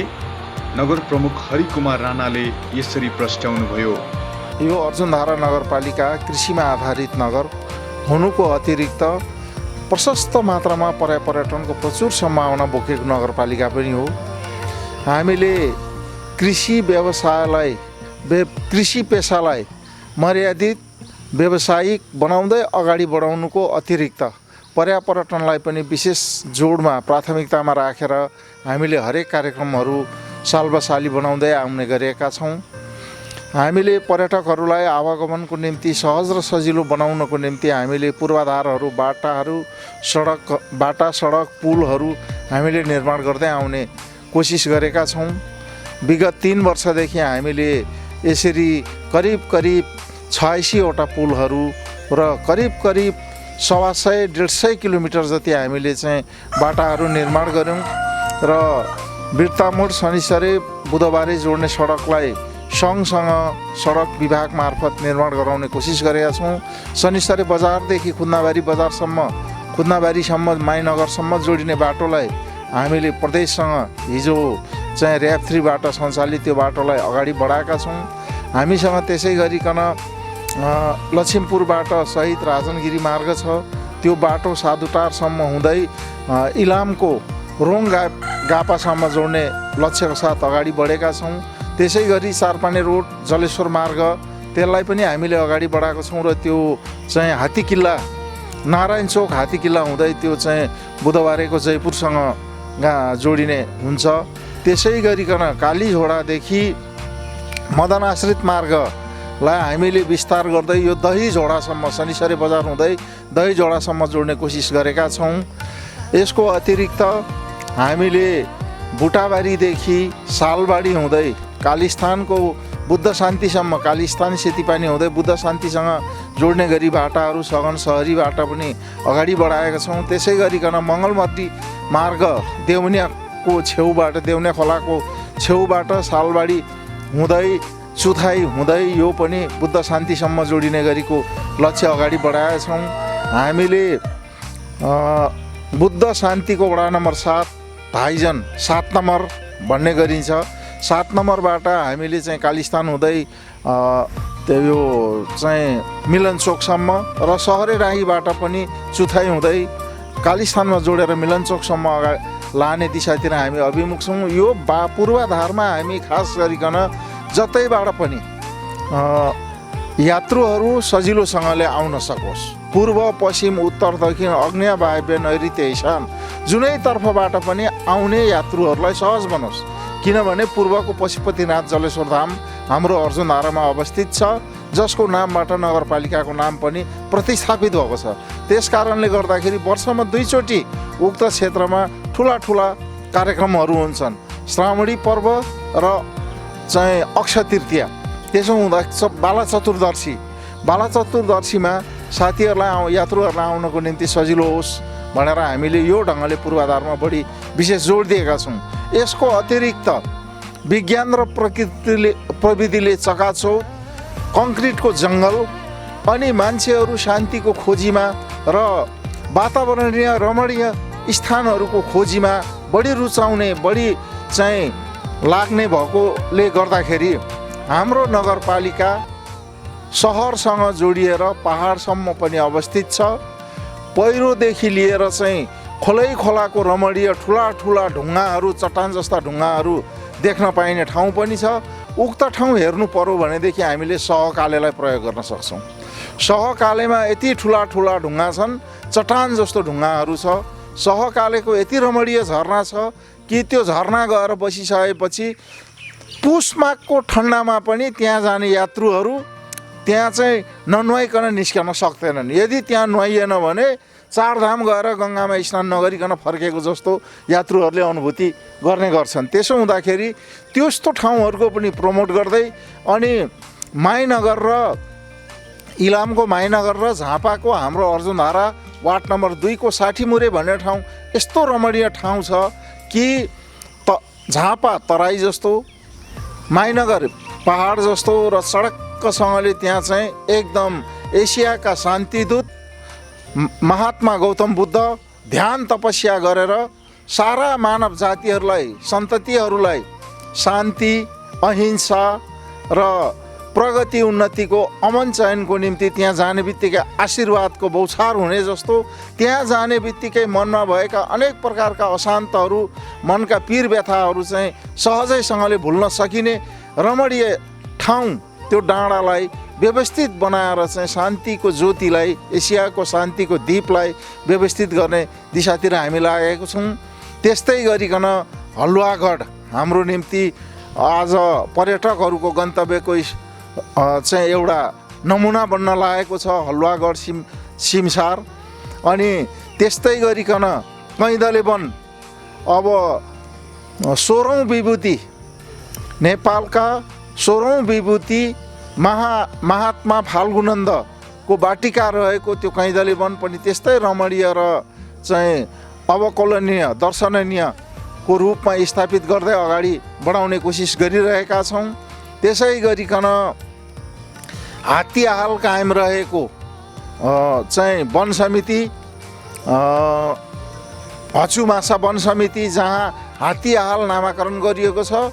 नगर प्रमुख हरिकुमार राणाले यसरी प्रस्ट्याउनुभयो। यो अर्जुनधारा नगरपालिका कृषिमा आधारित नगर हुनुको अतिरिक्त प्रशस्त मात्रामा पर्यटनको प्रचुर सम्भावना बोकेको नगरपालिका पनि हो। हामीले कृषि व्यवसायलाई कृषि पेसालाई मर्यादित व्यावसायिक बनाउँदै अगाडि बढाउनुको अतिरिक्त पर्यटनलाई पनि विशेष जोडमा प्राथमिकतामा राखेर हामीले हरेक कार्यक्रमहरू सालबसाली बनाउँदै आउने गरेका छौँ। हामीले पर्यटकहरूलाई आवागमनको निम्ति सहज र सजिलो बनाउनको निम्ति हामीले पूर्वाधारहरू बाटा सडक पुलहरू हामीले निर्माण गर्दै आउने कोसिस गरेका छौँ। विगत 3 वर्षदेखि हामीले यसरी करिब 86वटा पुलहरू र करिब 100-150 किलोमिटर जति हामीले चाहिँ बाटाहरू निर्माण गऱ्यौँ र बिर्तामोड शनिसरे बुधबारे जोड्ने सडकलाई सँगसँग सडक विभाग मार्फत निर्माण गराउने कोसिस गरेका छौँ। शनिसरे बजारदेखि खुद्नाबारीसम्म माइनगरसम्म जोडिने बाटोलाई हामीले प्रदेशसँग हिजो चाहिँ ऱ्याप 3बाट सञ्चालित त्यो बाटोलाई अगाडि बढाएका छौँ। हामीसँग त्यसै गरिकन लक्ष्मीपुरबाट सहित राजनगिरी मार्ग छ, त्यो बाटो साधुटारसम्म हुँदै इलामको रोङ गापासम्म जोड्ने लक्ष्यका साथ अगाडि बढेका छौँ। त्यसै गरी चारपाने रोड जलेश्वर मार्ग त्यसलाई पनि हामीले अगाडि बढाएको छौँ र त्यो चाहिँ हात्तीकिल्ला नारायण चोक हात्तीकिल्ला हुँदै त्यो चाहिँ बुधबारेको जयपुरसँग जोडिने हुन्छ। त्यसै गरिकन कालीझोडादेखि मदन आश्रित मार्गलाई हामीले विस्तार गर्दै यो दहीझोडासम्म शनिसरे बजार हुँदै दहीझोडासम्म जोड्ने कोसिस गरेका छौँ। यसको अतिरिक्त हामीले बुटाबारीदेखि सालबाडी हुँदै कालीस्थानको बुद्ध शान्तिसम्म कालीस्थान सेतीपानी हुँदै बुद्ध शान्तिसँग जोड्ने गरी बाटाहरू सघन सहरी बाटा पनि अगाडि बढाएका छौँ। त्यसै गरिकन मङ्गलमती मार्ग देउनियाको छेउबाट देउनिया खोलाको छेउबाट सालबाडी हुँदै चुथाई हुँदै यो पनि बुद्ध शान्तिसम्म जोडिने गरीको लक्ष्य अगाडि बढाएका छौँ। हामीले बुद्ध शान्तिको वडा नम्बर 7 भाइजन 7 नम्बर भन्ने गरिन्छ। 7 नम्बरबाट हामीले चाहिँ कालीस्थान हुँदै यो चाहिँ मिलन चोकसम्म र सहरे राहीबाट पनि चुथाई हुँदै कालीस्थानमा जोडेर मिलन चोकसम्म अगाडि लाने दिशातिर हामी अभिमुख छौँ। यो पूर्वाधारमा हामी खास गरिकन जतैबाट पनि यात्रुहरू सजिलोसँगले आउन सकोस्, पूर्व पश्चिम उत्तर दक्षिण अग्नेय वायव्य नैऋत्य ईशान जुनै तर्फबाट पनि आउने यात्रुहरूलाई सहज बनोस्। किनभने पूर्वको पशुपतिनाथ जलेश्वर धाम हाम्रो अर्जुनधारामा अवस्थित छ, जसको नामबाट नगरपालिकाको नाम पनि प्रतिस्थापित भएको छ। त्यस कारणले गर्दाखेरि वर्षमा 2 चोटि उक्त क्षेत्रमा ठुला कार्यक्रमहरू हुन्छन्, श्रावणी पर्व र चाहिँ अक्षय तृतीया। त्यसो हुँदा बाला चतुर्दशीमा साथीहरूलाई यात्रुहरूलाई आउनको निम्ति सजिलो होस् भनेर हामीले यो ढङ्गले पूर्वाधारमा बढी विशेष जोड दिएका छौँ। यसको अतिरिक्त विज्ञान र प्रविधिले चकाचौध कङ्क्रिटको जङ्गल अनि मान्छेहरू शान्तिको खोजीमा र वातावरणीय रमणीय स्थानहरूको खोजीमा बढी रुचाउने बढी चाहिँ लाग्ने भएकोले गर्दाखेरि हाम्रो नगरपालिका सहरसँग जोडिएर पहाडसम्म पनि अवस्थित छ। पहिरोदेखि लिएर चाहिँ खोलाको रमणीय ठुला ढुङ्गाहरू चट्टान जस्ता ढुङ्गाहरू देख्न पाइने ठाउँ पनि छ। उक्त ठाउँ हेर्नु पर्यो भनेदेखि हामीले सहकालेलाई प्रयोग गर्न सक्छौँ। सहकालेमा यति ठुला ढुङ्गा छन्, चट्टान जस्तो ढुङ्गाहरू छ। सहकालेको यति रमणीय झरना छ कि त्यो झरना गएर बसिसकेपछि पुष माघको ठन्डामा पनि त्यहाँ जाने यात्रुहरू त्यहाँ चाहिँ ननुहाइकन निस्कन सक्दैनन्। यदि त्यहाँ नुहाइएन भने 4 धाम गएर गङ्गामा स्नान नगरिकन फर्केको जस्तो यात्रुहरूले अनुभूति गर्ने गर्छन्। त्यसो हुँदाखेरि त्यस्तो ठाउँहरूको पनि प्रमोट गर्दै अनि माइनगर र इलामको माइनगर र झापाको हाम्रो अर्जुनधारा वार्ड नम्बर 2 को 60 मुरे भन्ने ठाउँ यस्तो रमणीय ठाउँ छ कि झापा तराई जस्तो, माइनगर पहाड जस्तो र सडकसँगले त्यहाँ चाहिँ एकदम एसियाका शान्तिदूत महात्मा गौतम बुद्ध ध्यान तपस्या गरेर सारा मानव जातिहरूलाई सन्ततिहरूलाई शान्ति अहिंसा र प्रगति उन्नतिको अमन चयनको निम्ति त्यहाँ जाने बित्तिकै आशीर्वादको बौछार हुने जस्तो त्यहाँ जाने बित्तिकै मनमा भएका अनेक प्रकारका अशान्तहरू मनका पीर व्यथाहरू चाहिँ सहजैसँगले भुल्न सकिने रमणीय ठाउँ त्यो डाँडालाई व्यवस्थित बनाएर चाहिँ शान्तिको ज्योतिलाई एसियाको शान्तिको दीपलाई व्यवस्थित गर्ने दिशातिर हामी लागेको छौँ। त्यस्तै गरिकन हलुवागढ हाम्रो निम्ति आज पर्यटकहरूको गन्तव्यको चाहिँ एउटा नमुना बन्न लागेको छ हलुवागढ सिमसार। अनि त्यस्तै गरिकन कैँदले वन अब 16औँ विभूति नेपालका 16औँ विभूति महात्मा फाल्गुनन्दको बाटिका रहेको त्यो कैँदले वन पनि त्यस्तै रमणीय र चाहिँ अवकलनीय दर्शनीयको रूपमा स्थापित गर्दै अगाडि बढाउने कोसिस गरिरहेका छौँ। त्यसै गरिकन हात्तीहाल कायम रहेको चाहिँ वन समिति हचुमासा वन समिति जहाँ हात्तीहाल नामाकरण गरिएको छ।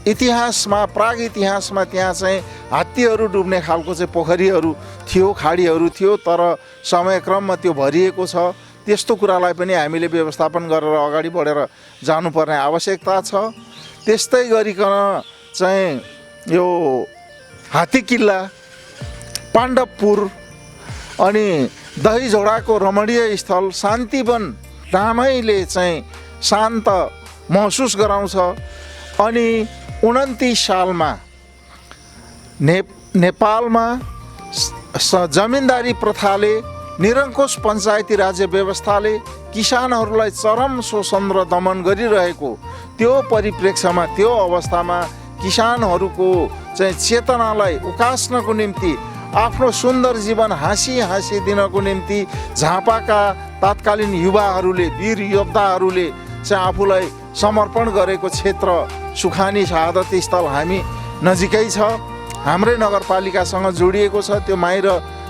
इतिहासमा प्राग इतिहासमा त्यहाँ चाहिँ हात्तीहरू डुब्ने खालको चाहिँ पोखरीहरू थियो, खाडीहरू थियो, तर समयक्रममा त्यो भरिएको छ। त्यस्तो कुरालाई पनि हामीले व्यवस्थापन गरेर अगाडि बढेर जानुपर्ने आवश्यकता छ। त्यस्तै गरिकन चाहिँ यो हात्तीकिल्ला, पाण्डवपुर अनि दहीझोडाको रमणीय स्थल शान्तिवन रामैले चाहिँ शान्त महसुस गराउँछ। अनि 29 सालमा नेपालमा जमिनदारी प्रथाले निरङ्कुश पञ्चायती राज्य व्यवस्थाले किसानहरूलाई चरम शोषण र दमन गरिरहेको त्यो परिप्रेक्ष्यमा त्यो अवस्थामा किसानहरूको चाहिँ चेतनालाई उकास्नको निम्ति आफ्नो सुन्दर जीवन हाँसी हाँसी दिनको निम्ति झापाका तात्कालीन युवाहरूले वीर योद्धाहरूले चाहिँ आफूलाई समर्पण गरेको क्षेत्र सुखानी शहादत स्थल हामी नजिकै छ, हाम्रै नगरपालिकासँग जोडिएको छ। त्यो माइर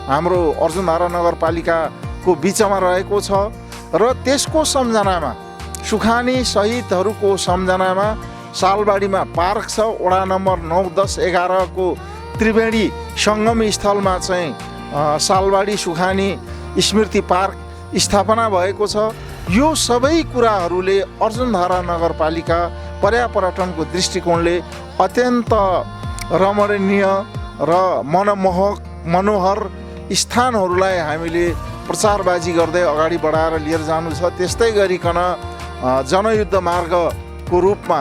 हाम्रो अर्जुनधारा नगरपालिकाको बिचमा रहेको छ र त्यसको सम्झनामा सुखानी शहीदहरूको सम्झनामा सालबाडीमा पार्क छ। वडा नम्बर 9, 10, 11 को त्रिवेणी सङ्गम स्थलमा चाहिँ सालबाडी सुखानी स्मृति पार्क स्थापना भएको छ। यो सबै कुराहरूले अर्जुनधारा नगरपालिका पर्यापर्यटनको दृष्टिकोणले अत्यन्त रमणीय र मनोहर स्थानहरूलाई हामीले प्रचारबाजी गर्दै अगाडि बढाएर लिएर जानु छ। त्यस्तै गरिकन जनयुद्ध मार्गको रूपमा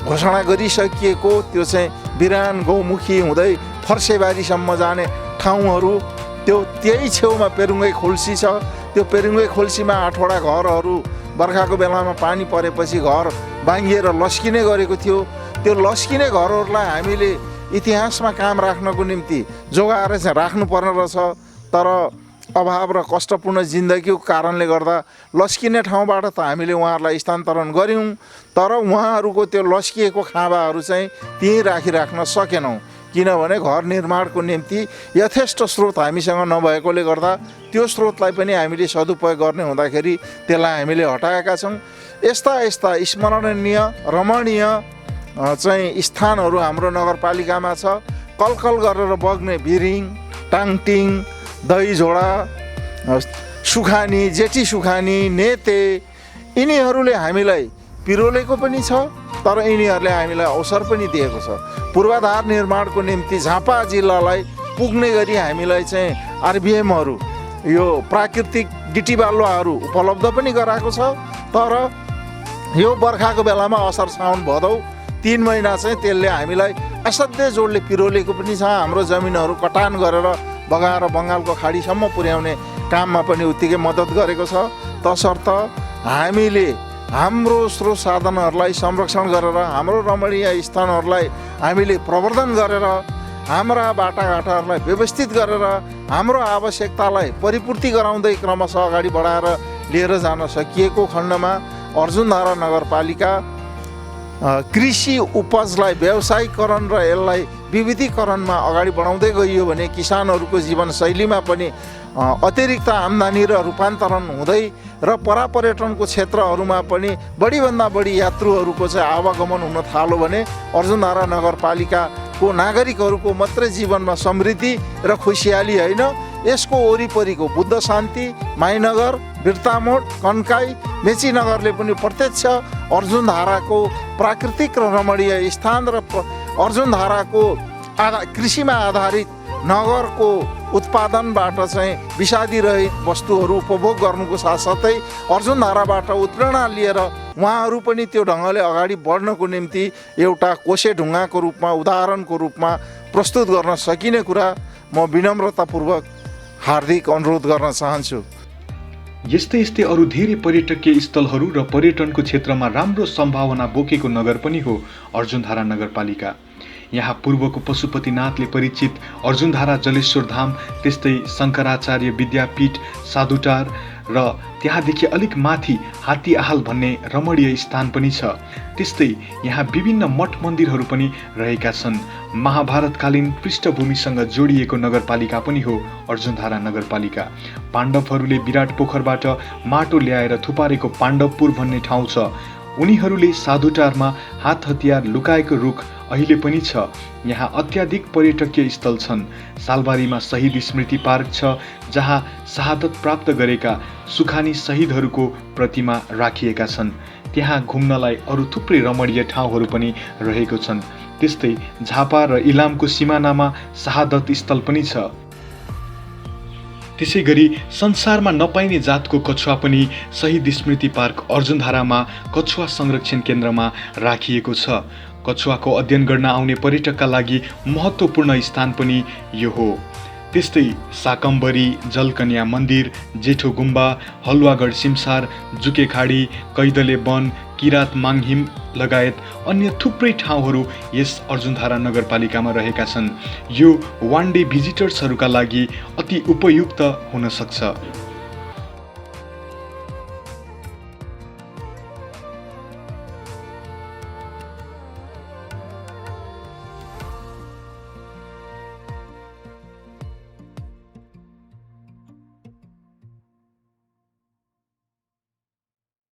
घोषणा गरिसकिएको त्यो चाहिँ बिरान गौमुखी हुँदै फर्सेबारीसम्म जाने ठाउँहरू त्यो त्यही छेउमा पेरुङ्गे खोल्सी छ। त्यो पेरुङ्गे खोल्सीमा 8वटा घरहरू बर्खाको बेलामा पानी परेपछि घर बाङ्गिएर लस्किने गरेको थियो। त्यो लस्किने घरहरूलाई हामीले इतिहासमा कायम राख्नको निम्ति जोगाएर चाहिँ राख्नुपर्ने रहेछ। तर अभाव र कष्टपूर्ण जिन्दगीको कारणले गर्दा लस्किने ठाउँबाट त हामीले उहाँहरूलाई स्थानान्तरण गऱ्यौँ, तर उहाँहरूको त्यो लस्किएको खाँबाहरू चाहिँ त्यहीँ राखिराख्न सकेनौँ। किनभने घर निर्माणको निम्ति यथेष्ट स्रोत हामीसँग नभएकोले गर्दा त्यो स्रोतलाई पनि हामीले सदुपयोग गर्ने हुँदाखेरि त्यसलाई हामीले हटाएका छौँ। यस्ता यस्ता स्मरणीय रमणीय चाहिँ स्थानहरू हाम्रो नगरपालिकामा छ। कलकल गरेर बग्ने बिरिङ, टाङटिङ, दहीझोडा, सुखानी, जेठी सुखानी, नेते यिनीहरूले हामीलाई पिरोलेको पनि छ, तर यिनीहरूले हामीलाई अवसर पनि दिएको छ। पूर्वाधार निर्माणको निम्ति झापा जिल्लालाई पुग्ने गरी हामीलाई चाहिँ आरबिएमहरू यो प्राकृतिक गिटी बालुवाहरू उपलब्ध पनि गराएको छ। तर यो बर्खाको बेलामा असार साउन भदौ 3 महिना चाहिँ त्यसले हामीलाई असाध्यै जोडले पिरोलेको पनि छ। हाम्रो जमिनहरू कटान गरेर बगाएर बङ्गालको खाडीसम्म पुर्याउने काममा पनि उत्तिकै मद्दत गरेको छ। तसर्थ हामीले हाम्रो स्रोत साधनहरूलाई संरक्षण गरेर हाम्रो रमणीय स्थानहरूलाई हामीले प्रवर्धन गरेर हाम्रा बाटाघाटाहरूलाई व्यवस्थित गरेर हाम्रो आवश्यकतालाई परिपूर्ति गराउँदै क्रमशः अगाडि बढाएर लिएर जान सकिएको खण्डमा अर्जुनधारा नगरपालिका कृषि उपजलाई व्यावसायिकरण र यसलाई विविधीकरणमा अगाडि बढाउँदै गइयो भने किसानहरूको जीवनशैलीमा पनि अतिरिक्त आम्दानी र रूपान्तरण हुँदै र परापर्यटनको क्षेत्रहरूमा पनि बढीभन्दा बढी यात्रुहरूको चाहिँ आवागमन हुन थाल्यो भने अर्जुनधारा नगरपालिकाको नागरिकहरूको मात्रै जीवनमा समृद्धि र खुसियाली होइन, यसको वरिपरिको बुद्ध शान्ति, माइनगर, बिर्तामोड, कन्काई, मेचीनगरले पनि प्रत्यक्ष अर्जुनधाराको प्राकृतिक र रमणीय स्थान र अर्जुनधाराको कृषिमा आधारित नगरको उत्पादनबाट चाहिँ विषादी रहित वस्तुहरू उपभोग गर्नुको साथसाथै अर्जुनधाराबाट उत्प्रेरणा लिएर उहाँहरू पनि त्यो ढङ्गले अगाडि बढ्नको निम्ति एउटा कोसे ढुङ्गाको रूपमा, उदाहरणको रूपमा प्रस्तुत गर्न सकिने कुरा म विनम्रतापूर्वक हार्दिक अनुरोध गर्न चाहन्छु। यस्तै यस्तै अरू धेरै पर्यटकीय स्थलहरू र पर्यटनको क्षेत्रमा राम्रो सम्भावना बोकेको नगर पनि हो अर्जुनधारा नगरपालिका। यहाँ पूर्वको पशुपतिनाथले परिचित अर्जुनधारा जलेश्वर धाम, त्यस्तै शङ्कराचार्य विद्यापीठ साधुटार र त्यहाँदेखि अलिक माथि हात्तीआहाल भन्ने रमणीय स्थान पनि छ। त्यस्तै यहाँ विभिन्न मठ मन्दिरहरू पनि रहेका छन्। महाभारतकालीन पृष्ठभूमिसँग जोडिएको नगरपालिका पनि हो अर्जुनधारा नगरपालिका। पाण्डवहरूले विराट पोखरबाट माटो ल्याएर थुपारेको पाण्डवपुर भन्ने ठाउँ छ। उनीहरूले साधुटारमा हात हतियार लुकाएको रुख अहिले पनि छ। यहाँ अत्याधिक पर्यटकीय स्थल छन्। सालबारीमा शहीद स्मृति पार्क छ, जहाँ शहादत प्राप्त गरेका सुखानी शहीदहरूको प्रतिमा राखिएका छन्। त्यहाँ घुम्नलाई अरू थुप्रै रमणीय ठाउँहरू पनि रहेको छन्। त्यस्तै झापा र इलामको सिमानामा शहादत स्थल पनि छ। त्यसै गरी संसारमा नपाइने जातको कछुवा पनि शहीद स्मृति पार्क अर्जुनधारामा कछुवा संरक्षण केन्द्रमा राखिएको छ। कछुवाको अध्ययन गर्न आउने पर्यटकका लागि महत्त्वपूर्ण स्थान पनि यो हो। त्यस्तै साकम्बरी, जलकन्या मन्दिर, जेठो गुम्बा, हलुवागढ सिमसार, जुकेखाडी, कैदले वन, किरात माङहिम लगायत अन्य थुप्रै ठाउँहरू यस अर्जुनधारा नगरपालिकामा रहेका छन्। यो वान डे भिजिटर्सहरूका लागि अति उपयुक्त हुन सक्छ।